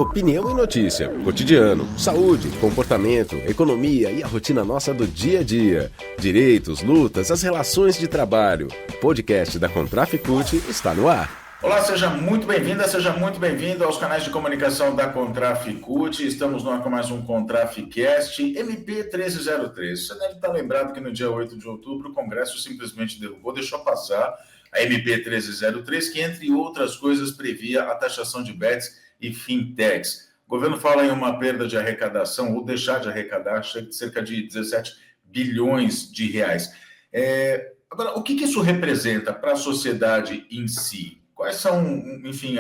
Opinião e notícia, cotidiano, saúde, comportamento, economia e a rotina nossa do dia a dia. Direitos, lutas, as relações de trabalho. O podcast da Contraficute está no ar. Olá, seja muito bem-vinda, seja muito bem-vindo aos canais de comunicação da Contraficute. Estamos no ar com mais um Contraficast MP 1303. Você deve estar lembrado que no dia 8 de outubro o Congresso simplesmente derrubou, deixou passar a MP 1303, que entre outras coisas previa a taxação de bets e fintechs. O governo fala em uma perda de arrecadação, ou deixar de arrecadar, cerca de 17 bilhões de reais. Agora, o que isso representa para a sociedade em si? Quais são, enfim,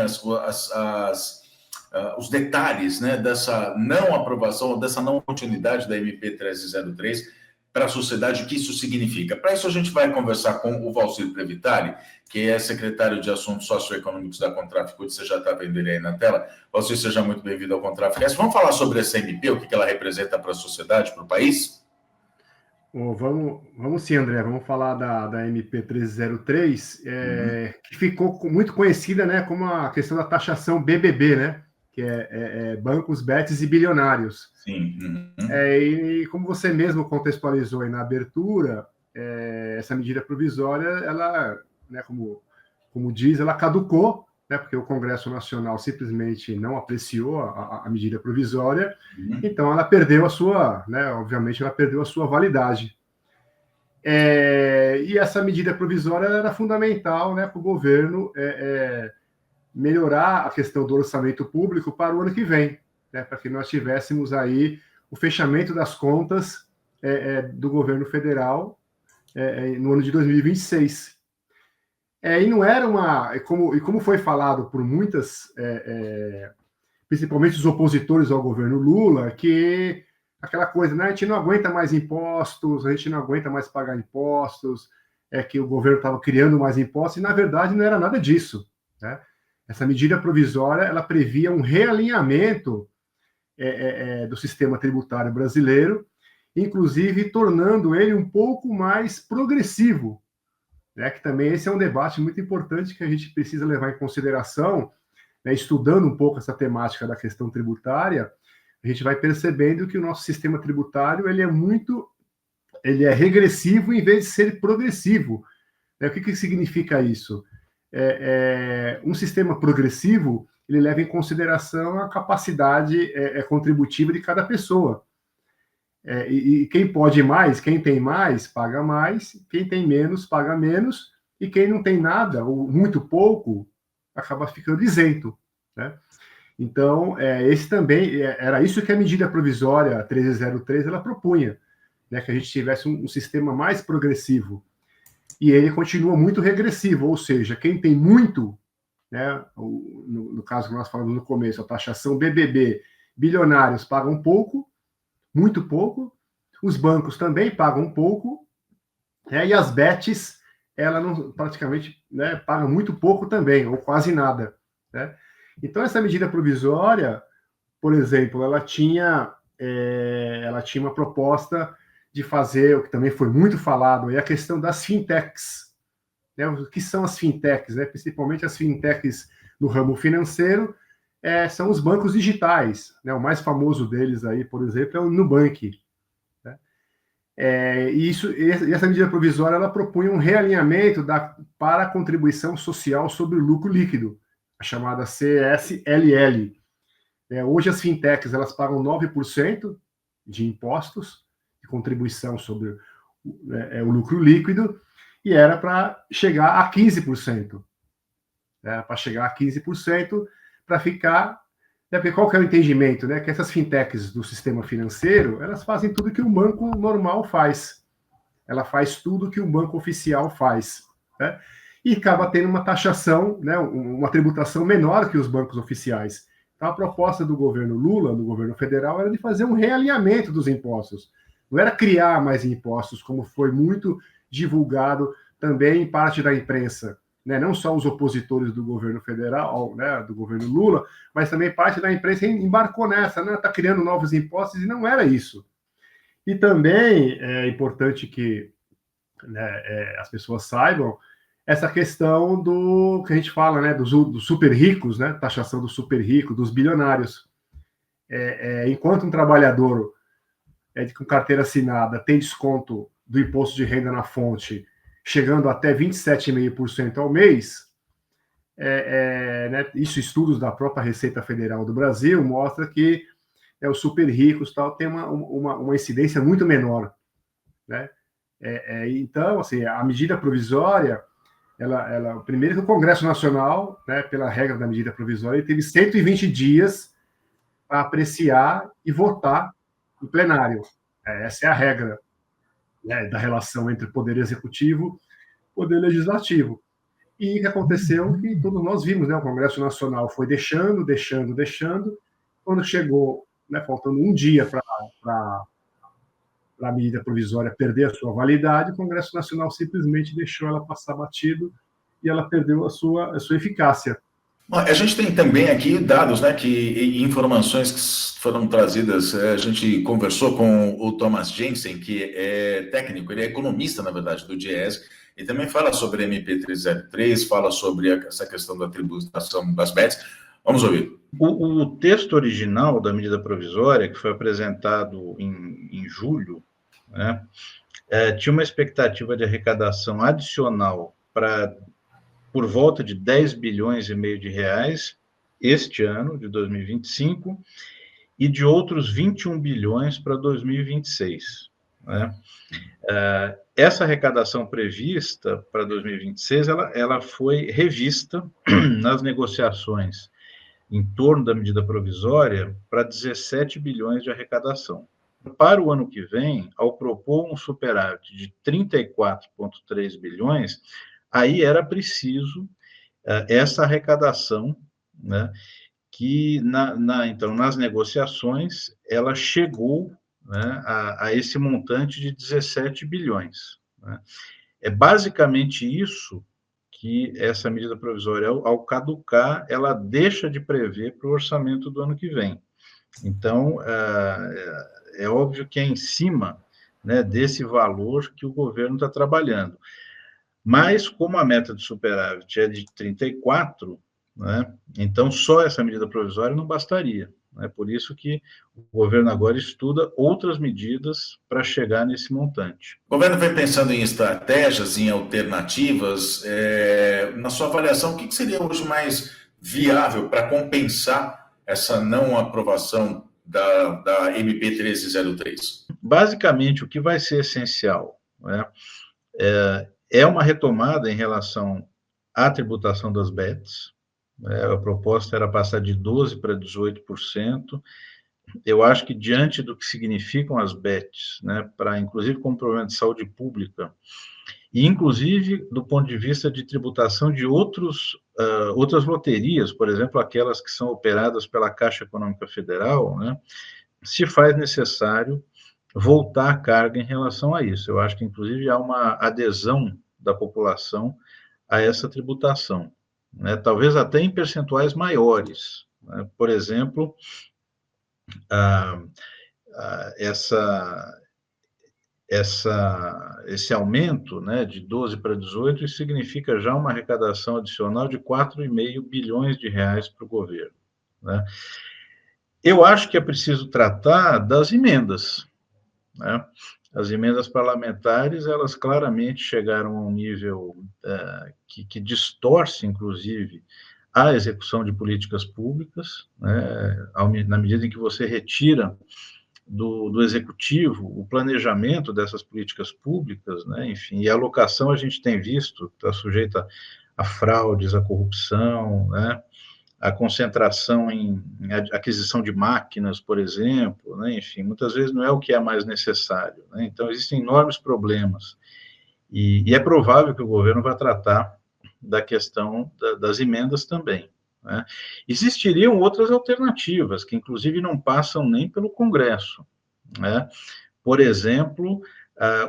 os detalhes, né, dessa não aprovação, dessa não continuidade da MP 1303 para a sociedade, o que isso significa? Para isso, a gente vai conversar com o Valcir Previtali, que é secretário de Assuntos Socioeconômicos da Contraficute. Você já está vendo ele aí na tela. Valcir, seja muito bem-vindo ao Contraficute. Vamos falar sobre essa MP, o que ela representa para a sociedade, para o país? Vamos sim, André. Vamos falar da MP 1303, que ficou muito conhecida, né, como a questão da taxação BBB, né, que é bancos, bets e bilionários. Sim. E como você mesmo contextualizou aí na abertura, essa medida provisória, ela, né, como diz, ela caducou, né, porque o Congresso Nacional simplesmente não apreciou a medida provisória, então ela perdeu a sua, né, obviamente ela perdeu a sua validade. E essa medida provisória era fundamental, né, para o governo melhorar a questão do orçamento público para o ano que vem, né, para que nós tivéssemos aí o fechamento das contas do governo federal no ano de 2026. E não era como foi falado por muitas, principalmente os opositores ao governo Lula, que aquela coisa, né, a gente não aguenta mais impostos, a gente não aguenta mais pagar impostos, que o governo estava criando mais impostos, e na verdade não era nada disso, né? Essa medida provisória, ela previa um realinhamento do sistema tributário brasileiro, inclusive tornando ele um pouco mais progressivo, né, que também esse é um debate muito importante que a gente precisa levar em consideração, né, estudando um pouco essa temática da questão tributária, a gente vai percebendo que o nosso sistema tributário ele é regressivo em vez de ser progressivo. O que significa isso? Um sistema progressivo ele leva em consideração a capacidade contributiva de cada pessoa. E quem pode mais, quem tem mais, paga mais, quem tem menos, paga menos, e quem não tem nada, ou muito pouco, acaba ficando isento, né? Então, esse também, era isso que a medida provisória 1303 ela propunha, né, que a gente tivesse um sistema mais progressivo. E ele continua muito regressivo, ou seja, quem tem muito, né, no caso que nós falamos no começo, a taxação BBB, bilionários pagam pouco, muito pouco, os bancos também pagam pouco, e as bets, ela não, praticamente, né, pagam muito pouco também, ou quase nada, né? Então, essa medida provisória, por exemplo, ela tinha uma proposta de fazer, o que também foi muito falado, a questão das fintechs, né? O que são as fintechs, né? Principalmente as fintechs no ramo financeiro, são os bancos digitais, né? O mais famoso deles aí, por exemplo, é o Nubank, né? E essa medida provisória ela propunha um realinhamento para a contribuição social sobre o lucro líquido, a chamada CSLL. Hoje as fintechs elas pagam 9% de impostos de contribuição sobre o lucro líquido, e era para chegar a 15%. Para chegar a 15%, para ficar... Porque qual que é o entendimento? Né? Que essas fintechs do sistema financeiro, elas fazem tudo que um banco normal faz. Ela faz tudo que um banco oficial faz, né? E acaba tendo uma taxação, né, uma tributação menor que os bancos oficiais. Então, a proposta do governo Lula, do governo federal, era de fazer um realinhamento dos impostos. Não era criar mais impostos, como foi muito divulgado também em parte da imprensa, né? Não só os opositores do governo federal, né, do governo Lula, mas também parte da imprensa embarcou nessa, né? Está criando novos impostos, e não era isso. E também é importante que, né, as pessoas saibam essa questão do que a gente fala, né, dos super ricos, né, taxação do super rico, dos bilionários. enquanto um trabalhador com carteira assinada tem desconto do imposto de renda na fonte, chegando até 27,5% ao mês, né, isso estudos da própria Receita Federal do Brasil mostra que os super ricos tal, tem uma incidência muito menor, né? Então, assim, a medida provisória, primeiro que o Congresso Nacional, né, pela regra da medida provisória, ele teve 120 dias para apreciar e votar em plenário. Essa é a regra, né, da relação entre o Poder Executivo e o Poder Legislativo. E o que aconteceu que todos nós vimos, né, o Congresso Nacional foi deixando, quando chegou, né, faltando um dia para a medida provisória perder a sua validade, o Congresso Nacional simplesmente deixou ela passar batido e ela perdeu a sua eficácia. A gente tem também aqui dados, né, e informações que foram trazidas. A gente conversou com o Thomas Jensen, que é técnico, ele é economista, na verdade, do Diese, e também fala sobre MP303, fala sobre essa questão da tributação das bets. Vamos ouvir. O texto original da medida provisória, que foi apresentado em julho, né, tinha uma expectativa de arrecadação adicional por volta de 10 bilhões e meio de reais este ano, de 2025, e de outros 21 bilhões para 2026. Né? Essa arrecadação prevista para 2026, ela foi revista nas negociações em torno da medida provisória para 17 bilhões de arrecadação. Para o ano que vem, ao propor um superávit de 34,3 bilhões, aí era preciso essa arrecadação, né, que então, nas negociações, ela chegou, né, a esse montante de 17 bilhões. Né. É basicamente isso que essa medida provisória, ao caducar, ela deixa de prever para o orçamento do ano que vem. Então, é óbvio que é em cima, né, desse valor que o governo está trabalhando. Mas, como a meta de superávit é de 34, né, então só essa medida provisória não bastaria. É por isso que o governo agora estuda outras medidas para chegar nesse montante. O governo vem pensando em estratégias, em alternativas. Na sua avaliação, o que seria hoje mais viável para compensar essa não aprovação da MP 1303? Basicamente, o que vai ser essencial, né, é uma retomada em relação à tributação das bets. A proposta era passar de 12% para 18%. Eu acho que, diante do que significam as bets, né, inclusive como problema de saúde pública, e inclusive do ponto de vista de tributação de outras loterias, por exemplo, aquelas que são operadas pela Caixa Econômica Federal, né, se faz necessário voltar a carga em relação a isso. Eu acho que, inclusive, há uma adesão da população a essa tributação, né? Talvez até em percentuais maiores, né? Por exemplo, esse aumento, né, de 12 para 18, isso significa já uma arrecadação adicional de 4,5 bilhões de reais para o governo, né? Eu acho que é preciso tratar das emendas, né? As emendas parlamentares, elas claramente chegaram a um nível que distorce, inclusive, a execução de políticas públicas, né? Na medida em que você retira do executivo o planejamento dessas políticas públicas, né? Enfim, e a alocação a gente tem visto, está sujeita a fraudes, a corrupção, né? A concentração em aquisição de máquinas, por exemplo, né? Enfim, muitas vezes não é o que é mais necessário, né? Então, existem enormes problemas, e é provável que o governo vá tratar da questão das emendas também, né? Existiriam outras alternativas, que inclusive não passam nem pelo Congresso, né? Por exemplo,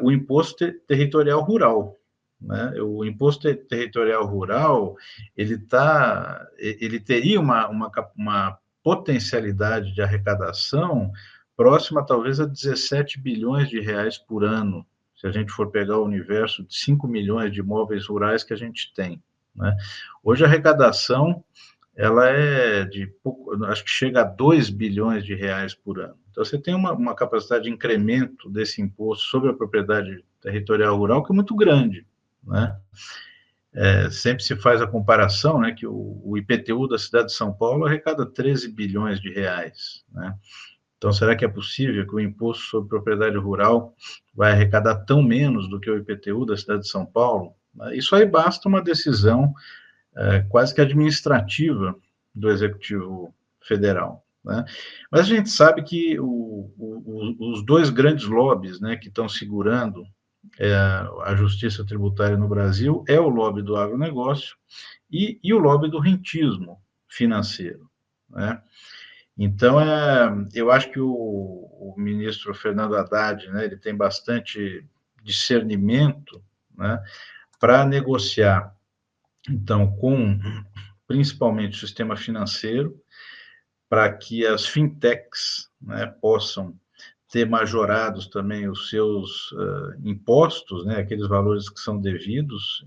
o imposto territorial rural, né? O imposto territorial rural, ele teria uma potencialidade de arrecadação próxima, talvez, a 17 bilhões de reais por ano, se a gente for pegar o universo de 5 milhões de imóveis rurais que a gente tem, né? Hoje, a arrecadação ela é de pouco, acho que chega a 2 bilhões de reais por ano. Então, você tem uma capacidade de incremento desse imposto sobre a propriedade territorial rural que é muito grande, né? Sempre se faz a comparação, né, que o IPTU da cidade de São Paulo arrecada 13 bilhões de reais, né? Então, será que é possível que o imposto sobre propriedade rural vai arrecadar tão menos do que o IPTU da cidade de São Paulo? Isso aí basta uma decisão quase que administrativa do Executivo Federal, né? Mas a gente sabe que os dois grandes lobbies, né, que estão segurando a justiça tributária no Brasil é o lobby do agronegócio e o lobby do rentismo financeiro, né? Então, eu acho que o ministro Fernando Haddad, né, ele tem bastante discernimento, né, para negociar, então, com principalmente o sistema financeiro, para que as fintechs, né, possam ter majorados também os seus impostos, né, aqueles valores que são devidos,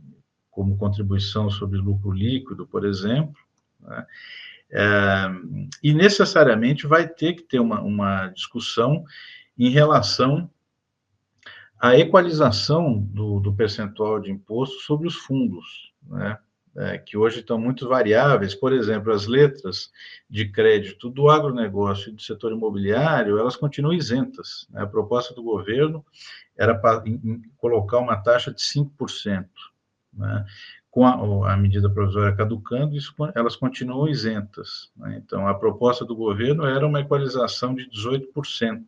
como contribuição sobre lucro líquido, por exemplo, né? E necessariamente vai ter que ter uma discussão em relação à equalização do percentual de imposto sobre os fundos, né? Que hoje estão muito variáveis. Por exemplo, as letras de crédito do agronegócio e do setor imobiliário, elas continuam isentas, né? A proposta do governo era para colocar uma taxa de 5%, né? Com a medida provisória caducando, elas continuam isentas, né? Então, a proposta do governo era uma equalização de 18%,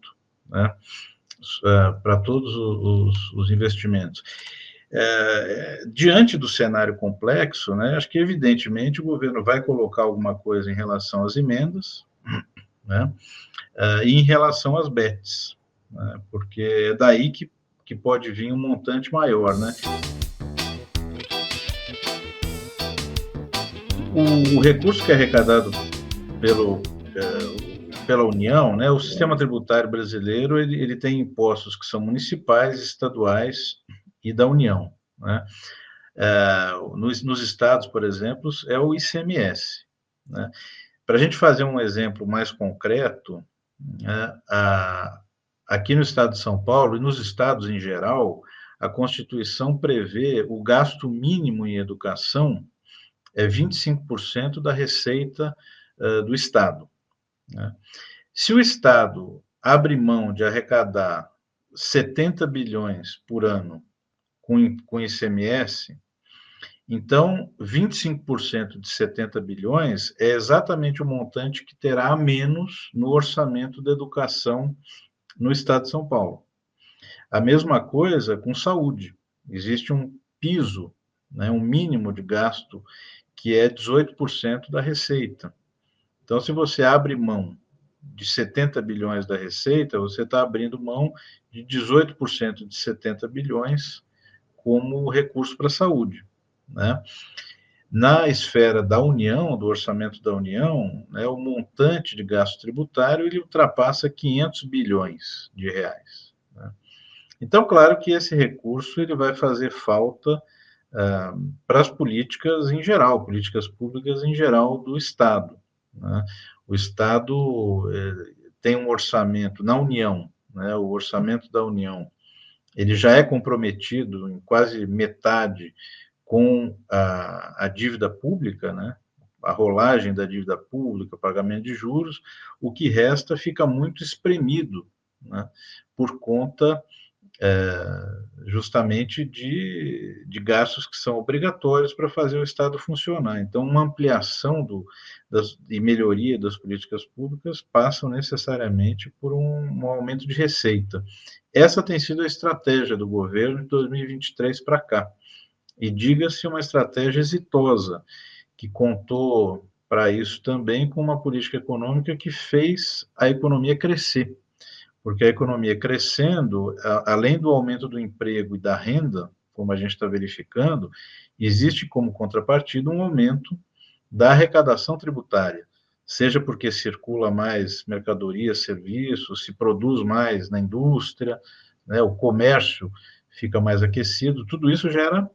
né, para todos os investimentos. Diante do cenário complexo, né, acho que, evidentemente, o governo vai colocar alguma coisa em relação às emendas, né, e em relação às bets, né, porque é daí que pode vir um montante maior, né? O recurso que é arrecadado pela União, né, o sistema tributário brasileiro, ele tem impostos que são municipais, estaduais e da União, né? Nos estados, por exemplo, é o ICMS, né? Para a gente fazer um exemplo mais concreto, né, aqui no estado de São Paulo e nos estados em geral, a Constituição prevê o gasto mínimo em educação 25% da receita do Estado, né? Se o Estado abre mão de arrecadar 70 bilhões por ano com ICMS, então 25% de 70 bilhões é exatamente o montante que terá a menos no orçamento da educação no Estado de São Paulo. A mesma coisa com saúde. Existe um piso, né, um mínimo de gasto que é 18% da receita. Então, se você abre mão de 70 bilhões da receita, você está abrindo mão de 18% de 70 bilhões como recurso para a saúde, né? Na esfera da União, do orçamento da União, né, o montante de gasto tributário ele ultrapassa 500 bilhões de reais, né? Então, claro que esse recurso ele vai fazer falta para as políticas em geral, políticas públicas em geral do Estado, né? O Estado tem um orçamento na União, né? O orçamento da União ele já é comprometido em quase metade com a dívida pública, né? A rolagem da dívida pública, pagamento de juros, o que resta fica muito espremido, né? Por conta justamente de gastos que são obrigatórios para fazer o Estado funcionar. Então, uma ampliação e melhoria das políticas públicas passam necessariamente por um aumento de receita. Essa tem sido a estratégia do governo de 2023 para cá. E diga-se uma estratégia exitosa, que contou para isso também com uma política econômica que fez a economia crescer. Porque a economia crescendo, além do aumento do emprego e da renda, como a gente está verificando, existe como contrapartida um aumento da arrecadação tributária, seja porque circula mais mercadoria, serviços, se produz mais na indústria, né, o comércio fica mais aquecido, tudo isso gera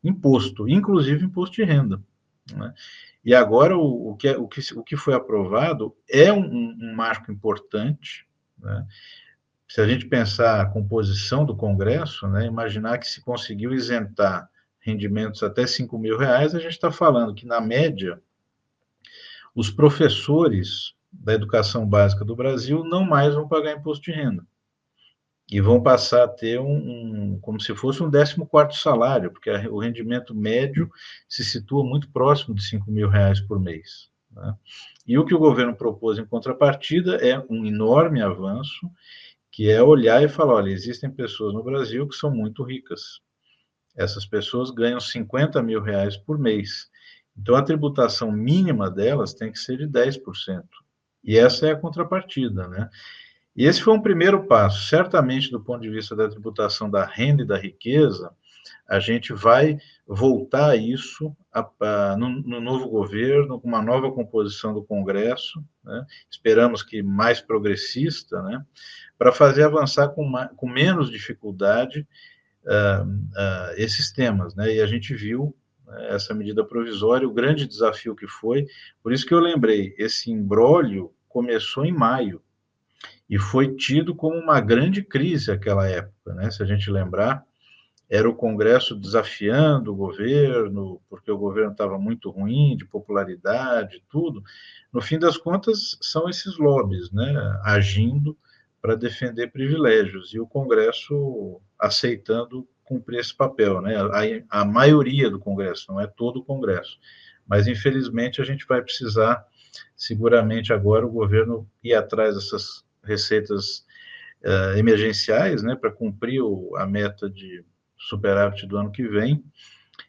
imposto, inclusive imposto de renda, né? E agora o que foi aprovado é um marco importante, né? Se a gente pensar a composição do Congresso, né, imaginar que se conseguiu isentar rendimentos até R$ 5.000, a gente está falando que, na média, os professores da educação básica do Brasil não mais vão pagar imposto de renda. E vão passar a ter como se fosse um 14º salário, porque o rendimento médio se situa muito próximo de R$ 5.000 por mês, né? E o que o governo propôs em contrapartida é um enorme avanço, que é olhar e falar, olha, existem pessoas no Brasil que são muito ricas. Essas pessoas ganham R$ 50.000 por mês. Então, a tributação mínima delas tem que ser de 10%. E essa é a contrapartida, né? E esse foi um primeiro passo. Certamente, do ponto de vista da tributação da renda e da riqueza, a gente vai voltar a isso no novo governo, com uma nova composição do Congresso, né? Esperamos que mais progressista, né? Para fazer avançar com menos dificuldade esses temas, né? E a gente viu essa medida provisória, o grande desafio que foi, por isso que eu lembrei, esse imbróglio começou em maio, e foi tido como uma grande crise naquela época, né? Se a gente lembrar, era o Congresso desafiando o governo, porque o governo estava muito ruim, de popularidade, tudo. No fim das contas, são esses lobbies, né, agindo para defender privilégios, e o Congresso aceitando cumprir esse papel, né? A maioria do Congresso, não é todo o Congresso. Mas, infelizmente, a gente vai precisar, seguramente agora, o governo ir atrás dessas receitas emergenciais, né, para cumprir a meta de superávit do ano que vem,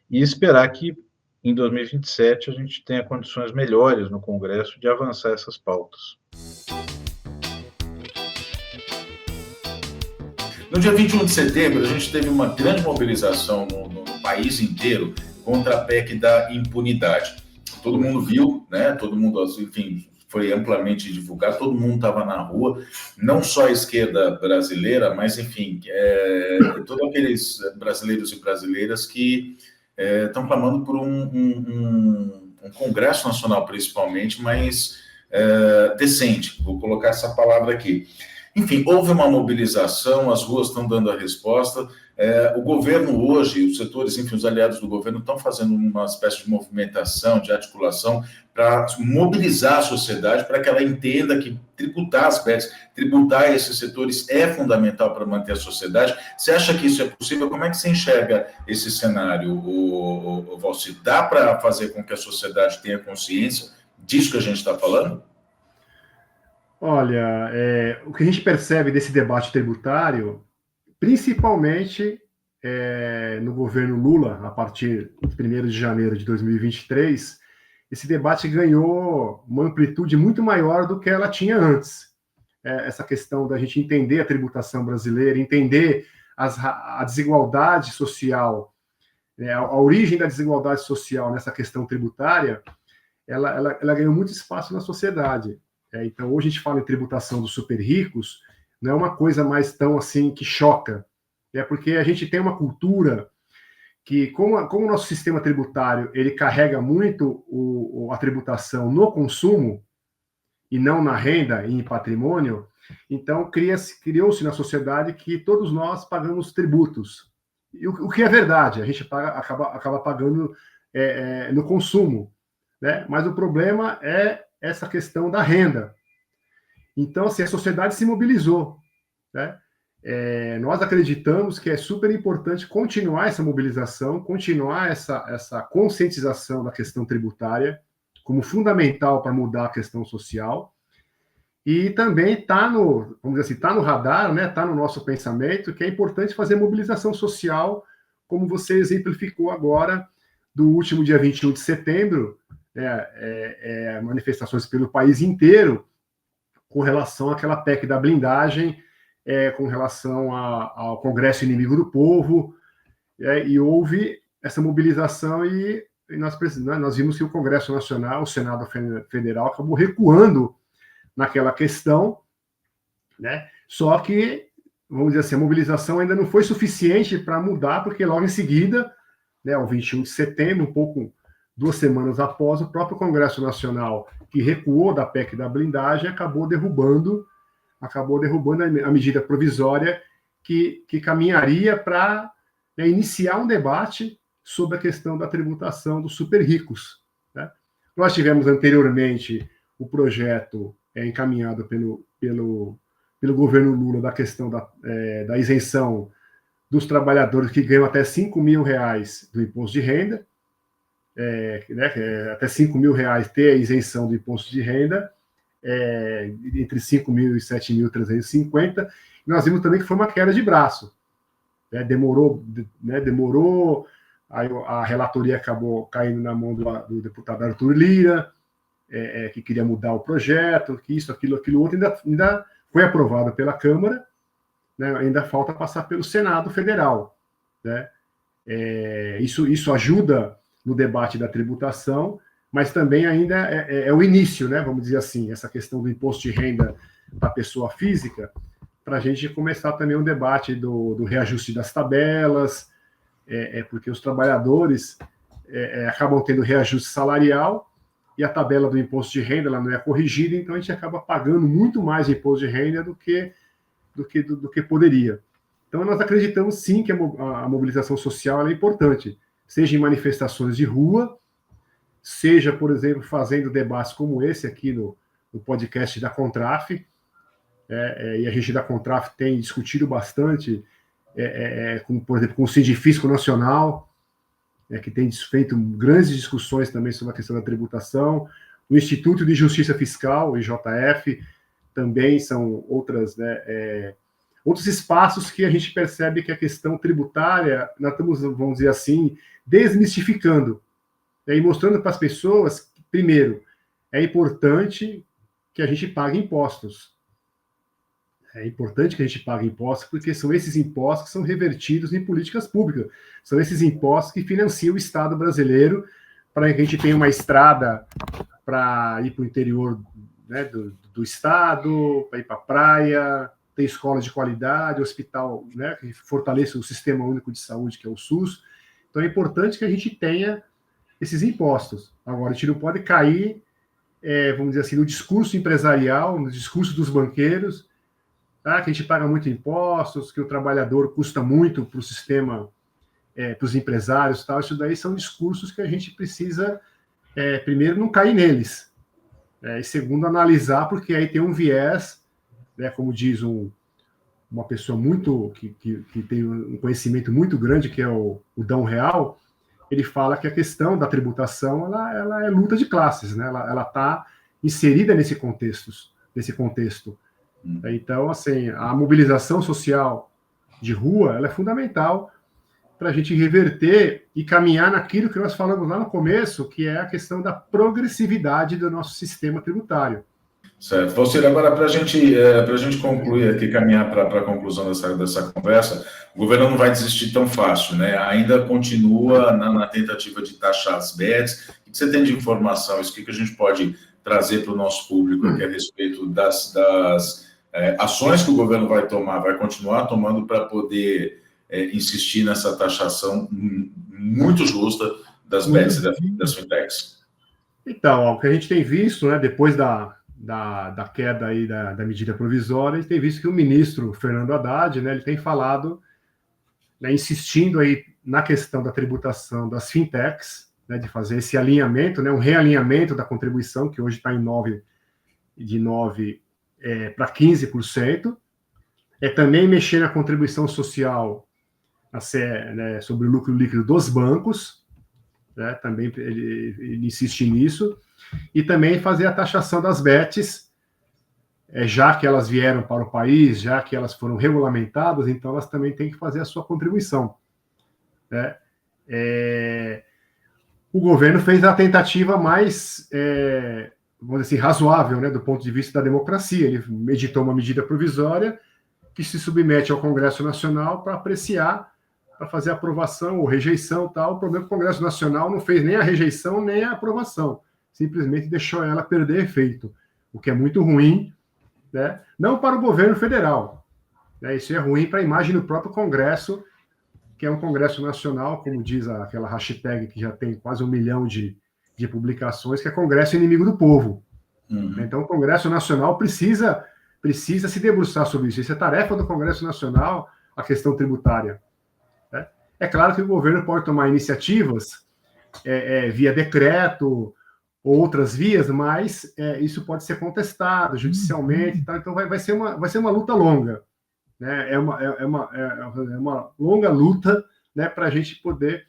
e esperar que em 2027 a gente tenha condições melhores no Congresso de avançar essas pautas. No dia 21 de setembro, a gente teve uma grande mobilização no país inteiro contra a PEC da impunidade. Todo mundo viu, né? Todo mundo, enfim, foi amplamente divulgado, todo mundo estava na rua, não só a esquerda brasileira, mas, enfim, todos aqueles brasileiros e brasileiras que estão clamando por um Congresso Nacional, principalmente, mas decente, vou colocar essa palavra aqui. Enfim, houve uma mobilização, as ruas estão dando a resposta. O governo hoje, os setores, enfim, os aliados do governo estão fazendo uma espécie de movimentação, de articulação, para mobilizar a sociedade, para que ela entenda que tributar as bets, tributar esses setores é fundamental para manter a sociedade. Você acha que isso é possível? Como é que você enxerga esse cenário, Valci? Dá para fazer com que a sociedade tenha consciência disso que a gente está falando? Olha, o que a gente percebe desse debate tributário, principalmente no governo Lula, a partir de 1º de janeiro de 2023, esse debate ganhou uma amplitude muito maior do que ela tinha antes. Essa questão da gente entender a tributação brasileira, entender a desigualdade social, a origem da desigualdade social nessa questão tributária, ela ganhou muito espaço na sociedade. Então, hoje a gente fala em tributação dos super ricos, não é uma coisa mais tão assim que choca, porque a gente tem uma cultura que, como o nosso sistema tributário ele carrega muito a tributação no consumo e não na renda e em patrimônio, então criou-se na sociedade que todos nós pagamos tributos. E o que é verdade, a gente acaba pagando no consumo, né? Mas o problema é essa questão da renda. Então, assim, a sociedade se mobilizou, né? Nós acreditamos que é super importante continuar essa mobilização, continuar essa conscientização da questão tributária como fundamental para mudar a questão social, e também vamos dizer assim, está no radar, né? Está no nosso pensamento que é importante fazer mobilização social, como você exemplificou agora, do último dia 21 de setembro, manifestações pelo país inteiro com relação àquela PEC da blindagem, com relação ao Congresso Inimigo do Povo, e houve essa mobilização e nós vimos que o Congresso Nacional, o Senado Federal, acabou recuando naquela questão, né? Só que, vamos dizer assim, a mobilização ainda não foi suficiente para mudar, porque logo em seguida, né, o 21 de setembro, um pouco 2 semanas após, o próprio Congresso Nacional, que recuou da PEC da blindagem, acabou derrubando a medida provisória que caminharia para iniciar um debate sobre a questão da tributação dos super ricos. Né? Nós tivemos anteriormente o projeto encaminhado pelo governo Lula da questão da isenção dos trabalhadores que ganham até R$5.000 do imposto de renda, até R$5.000 ter a isenção do imposto de renda, entre 5.000 e 7.350. Nós vimos também que foi uma queda de braço. Demorou, a relatoria acabou caindo na mão do deputado Arthur Lira, que queria mudar o projeto, que isso, aquilo outro, ainda foi aprovado pela Câmara, né, ainda falta passar pelo Senado Federal. Né? Isso ajuda no debate da tributação, mas também ainda é o início, né, vamos dizer assim, essa questão do imposto de renda da pessoa física, para a gente começar também um debate do reajuste das tabelas, porque os trabalhadores acabam tendo reajuste salarial e a tabela do imposto de renda ela não é corrigida, então a gente acaba pagando muito mais imposto de renda do que poderia. Então nós acreditamos sim que a mobilização social é importante, seja em manifestações de rua, seja, por exemplo, fazendo debates como esse aqui no podcast da Contraf, e a gente da Contraf tem discutido bastante, por exemplo, com o Sindifisco Nacional, que tem feito grandes discussões também sobre a questão da tributação, o Instituto de Justiça Fiscal, o IJF, também são outros espaços que a gente percebe que a questão tributária, nós estamos, vamos dizer assim, desmistificando, e mostrando para as pessoas que, primeiro, é importante que a gente pague impostos. É importante que a gente pague impostos, porque são esses impostos que são revertidos em políticas públicas. São esses impostos que financiam o Estado brasileiro para que a gente tenha uma estrada para ir para o interior, né, do Estado, para ir para a praia, ter escola de qualidade, hospital, né, que fortaleça o Sistema Único de Saúde, que é o SUS. Então é importante que a gente tenha esses impostos. Agora, a gente não pode cair, vamos dizer assim, no discurso empresarial, no discurso dos banqueiros, que a gente paga muito impostos, que o trabalhador custa muito para o sistema, para os empresários, tal. Isso daí são discursos que a gente precisa, primeiro, não cair neles, e segundo, analisar, porque aí tem um viés, né, como diz uma pessoa muito que tem um conhecimento muito grande, que é o Dão Real. Ele fala que a questão da tributação ela é luta de classes, né? Ela está inserida nesse contexto. Então, assim, a mobilização social de rua ela é fundamental para a gente reverter e caminhar naquilo que nós falamos lá no começo, que é a questão da progressividade do nosso sistema tributário. Certo. Valcir, agora para a gente concluir aqui, caminhar para a conclusão dessa conversa, o governo não vai desistir tão fácil, né? Ainda continua na tentativa de taxar as bets. O que você tem de informação? Isso que a gente pode trazer para o nosso público aqui a respeito das ações que o governo vai continuar tomando para poder insistir nessa taxação muito justa das bets e das fintechs? Então, o que a gente tem visto, né, depois da queda aí da medida provisória, a gente tem visto que o ministro Fernando Haddad, né, ele tem falado, né, insistindo aí na questão da tributação das fintechs, né, de fazer esse alinhamento, né, um realinhamento da contribuição, que hoje está de 9% para 15%, também mexer na contribuição social né, sobre o lucro líquido dos bancos, né, também ele insiste nisso, e também fazer a taxação das bets, já que elas vieram para o país, já que elas foram regulamentadas, então elas também têm que fazer a sua contribuição. Né? O governo fez a tentativa mais, vamos dizer assim, razoável, né, do ponto de vista da democracia. Ele editou uma medida provisória que se submete ao Congresso Nacional para apreciar, para fazer aprovação ou rejeição, tal. O problema é que o Congresso Nacional não fez nem a rejeição nem a aprovação, simplesmente deixou ela perder efeito, o que é muito ruim, né? Não para o governo federal, né? Isso é ruim para a imagem do próprio Congresso, que é um Congresso Nacional, como diz aquela hashtag que já tem quase 1 milhão de de publicações, que é Congresso Inimigo do Povo. Então, o Congresso Nacional precisa se debruçar sobre isso. Isso é tarefa do Congresso Nacional, a questão tributária. Né? É claro que o governo pode tomar iniciativas via decreto, outras vias, mas isso pode ser contestado judicialmente. Tá? Então, vai ser uma luta longa. Né? É uma longa luta, né, para a gente poder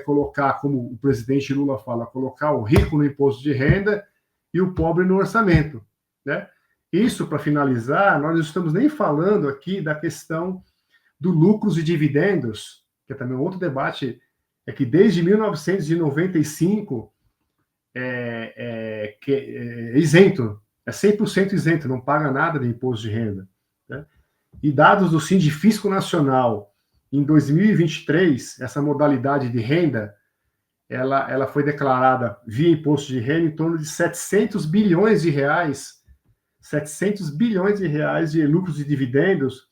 colocar, como o presidente Lula fala, colocar o rico no imposto de renda e o pobre no orçamento. Né? Isso, para finalizar, nós não estamos nem falando aqui da questão do lucros e dividendos, que é também outro debate, é que desde 1995 é isento, é 100% isento, não paga nada de imposto de renda. Né? E dados do Sindifisco Nacional, em 2023, essa modalidade de renda, ela foi declarada via imposto de renda em torno de 700 bilhões de reais, 700 bilhões de reais de lucros e dividendos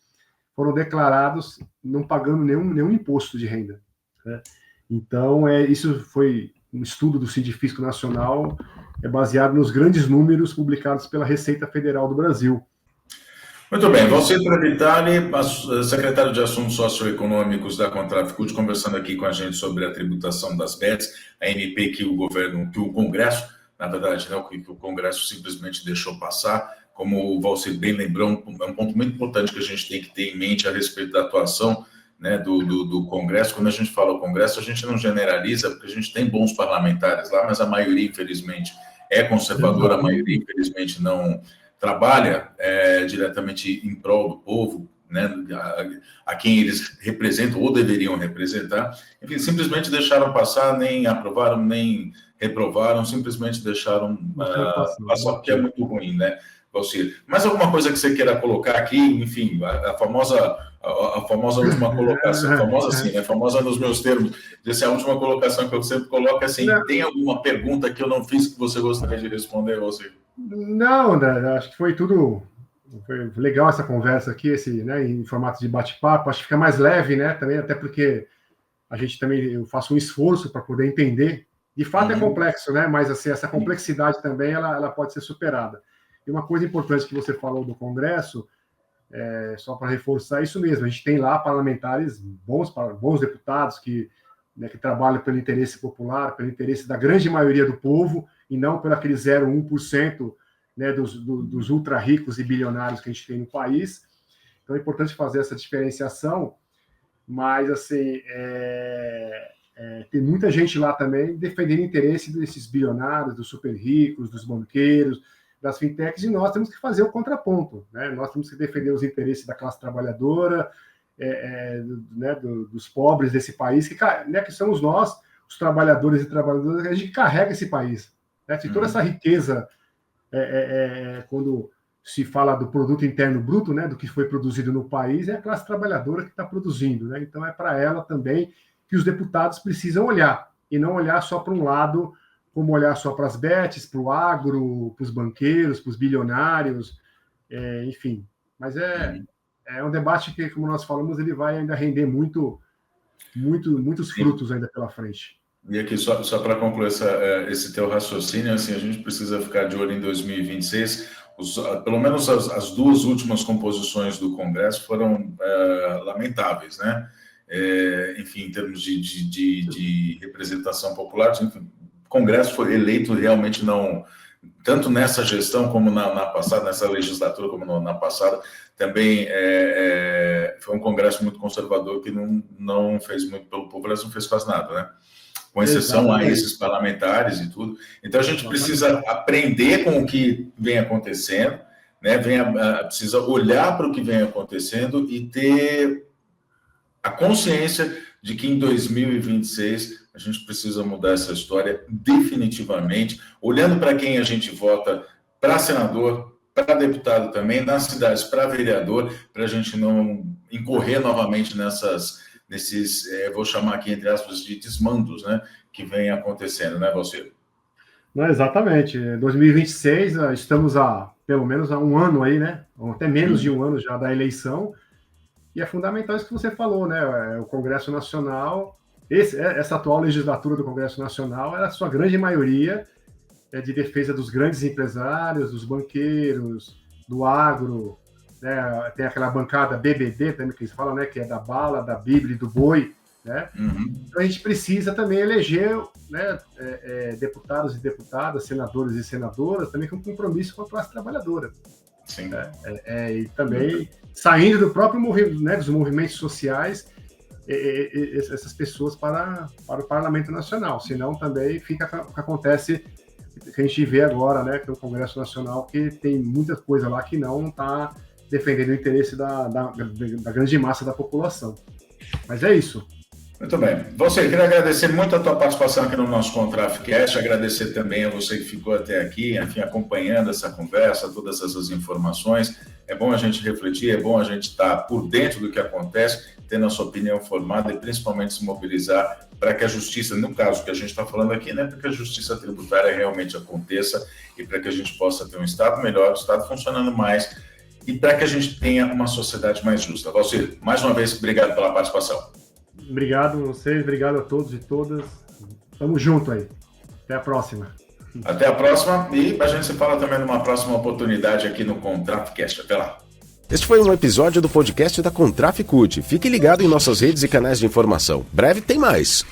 foram declarados não pagando nenhum imposto de renda. Né? Então, isso foi um estudo do Sindifisco Nacional, baseado nos grandes números publicados pela Receita Federal do Brasil. Muito bem, Valcir Vitali, secretário de Assuntos Socioeconômicos da Contraficult, conversando aqui com a gente sobre a tributação das bets, a MP que o Congresso, na verdade, não, que o Congresso simplesmente deixou passar. Como o Valcir bem lembrou, é um ponto muito importante que a gente tem que ter em mente a respeito da atuação, né, do Congresso. Quando a gente fala o Congresso, a gente não generaliza, porque a gente tem bons parlamentares lá, mas a maioria, infelizmente, é conservadora, a maioria, infelizmente, não trabalha diretamente em prol do povo, né, a quem eles representam ou deveriam representar. Enfim, simplesmente deixaram passar, nem aprovaram, nem reprovaram, simplesmente deixaram passar, porque é muito ruim, né, Valcir? Mais alguma coisa que você queira colocar aqui? Enfim, a famosa última colocação, famosa assim, né? Famosa nos meus termos, essa é a última colocação que eu sempre coloco, assim, tem alguma pergunta que eu não fiz que você gostaria de responder, Valcir? Não, acho que foi legal essa conversa aqui, né, em formato de bate-papo, acho que fica mais leve, né, também, até porque eu faço um esforço para poder entender, de fato é complexo, né, mas assim, essa complexidade também, ela pode ser superada. E uma coisa importante que você falou do Congresso, só para reforçar isso mesmo, a gente tem lá parlamentares, bons deputados que trabalham pelo interesse popular, pelo interesse da grande maioria do povo, e não pelo aquele 0,1%, né, dos ultra ricos e bilionários que a gente tem no país. Então é importante fazer essa diferenciação, mas assim, tem muita gente lá também defendendo o interesse desses bilionários, dos super ricos, dos banqueiros, das fintechs, e nós temos que fazer o contraponto, né? Nós temos que defender os interesses da classe trabalhadora, né, dos pobres desse país, que somos nós, os trabalhadores e trabalhadoras, que a gente carrega esse país. Né? Se toda essa riqueza, quando se fala do produto interno bruto, né, do que foi produzido no país, é a classe trabalhadora que está produzindo. Né? Então, é para ela também que os deputados precisam olhar, e não olhar só para um lado, como olhar só para as bets, para o agro, para os banqueiros, para os bilionários, enfim. Mas é um debate que, como nós falamos, ele vai ainda render muitos frutos ainda pela frente. E aqui, só para concluir esse teu raciocínio, assim, a gente precisa ficar de olho em 2026. Pelo menos as duas últimas composições do Congresso foram lamentáveis, né? Enfim, em termos de representação popular, enfim, o Congresso foi eleito realmente não, tanto nessa gestão como na passada, nessa legislatura como na passada, também foi um Congresso muito conservador que não fez muito pelo povo, não fez quase nada, né? Com exceção a esses parlamentares e tudo. Então, a gente precisa aprender com o que vem acontecendo, né? Precisa olhar para o que vem acontecendo e ter a consciência de que em 2026 a gente precisa mudar essa história definitivamente, olhando para quem a gente vota, para senador, para deputado também, nas cidades, para vereador, para a gente não incorrer novamente nesses, vou chamar aqui, entre aspas, de desmandos, né, que vem acontecendo, né, Valcir? Não, exatamente. 2026, estamos pelo menos há um ano aí, né, ou até menos de um ano já da eleição, e é fundamental isso que você falou, né, o Congresso Nacional essa atual legislatura do Congresso Nacional, a sua grande maioria é de defesa dos grandes empresários, dos banqueiros, do agro, né? Tem aquela bancada BBB também que eles falam, né? Que é da bala, da Bíblia e do boi, né? Então a gente precisa também eleger, né, deputados e deputadas, senadores e senadoras, também com compromisso com a classe trabalhadora. Sim. E também saindo do próprio movimento, né, dos movimentos sociais, essas pessoas para o Parlamento Nacional. Senão também fica o que acontece, que a gente vê agora, né, que é o Congresso Nacional, que tem muita coisa lá que não está defendendo o interesse da grande massa da população. Mas é isso. Muito bem. Você, queria agradecer muito a tua participação aqui no nosso ContrafCast, agradecer também a você que ficou até aqui, enfim, acompanhando essa conversa, todas essas informações. É bom a gente refletir, é bom a gente estar por dentro do que acontece, tendo a sua opinião formada e principalmente se mobilizar para que a justiça, no caso que a gente está falando aqui, né, para que a justiça tributária realmente aconteça e para que a gente possa ter um Estado melhor, um Estado funcionando mais e para que a gente tenha uma sociedade mais justa. Valcir, mais uma vez, obrigado pela participação. Obrigado a vocês, obrigado a todos e todas. Tamo junto aí. Até a próxima. Até a próxima e a gente se fala também numa próxima oportunidade aqui no ContrafCast. Até lá. Este foi um episódio do podcast da ContrafCult. Fique ligado em nossas redes e canais de informação. Breve tem mais.